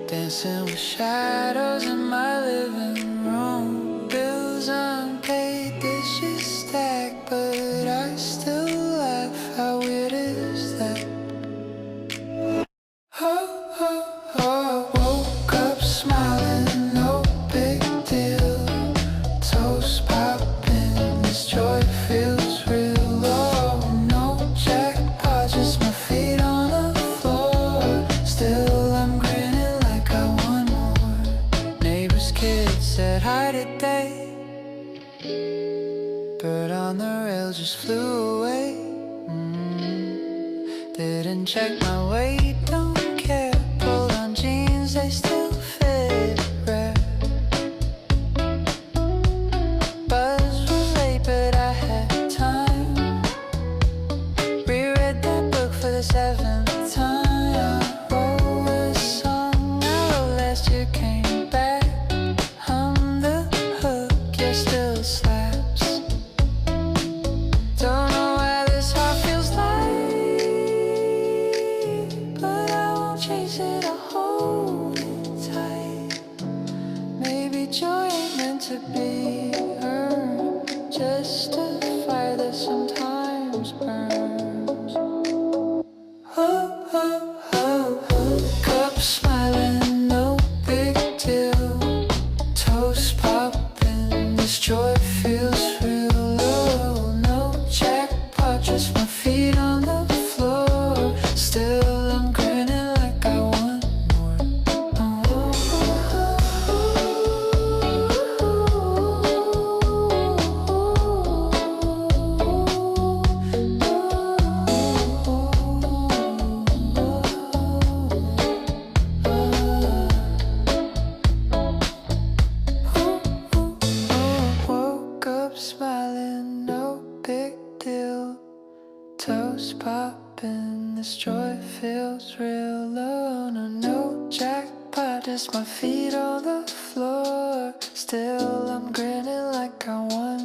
Dancing with shadows in my living room. Bills unpaid, dishes stacked, but I still laugh. How weird is that? Oh, oh, oh. Woke up smiling, no big deal. Toast popping, this joy feels real. Oh, no jackpot, just my feet on the floor. Still I'm grinning like I won more. Neighbor's kids said hi today. Bird on the rail just flew away. Didn't check my weight, don't care. Pulled on jeans, they still fit rare. Buzz was late, but I had time. Reread that book for the 7th time. Wrote a song I wrote last year, came back. Hum the hook, yeah, still slaps. Don't know why this heart feels light, but I won't chase it, I'll hold it tight. Maybe joy ain't meant to be earned, just a fire that sometimes burns. Oh, oh, oh, oh. Cup smiling, no big deal. Toast popping, this joy feels real. Oh, no jackpot, just my feet on the floor. Still I'm grinning like I want more. Woke up smiling, no big deal. Toast popping, this joy feels real. Oh, no jackpot, just my feet on the floor. Still I'm grinning like I won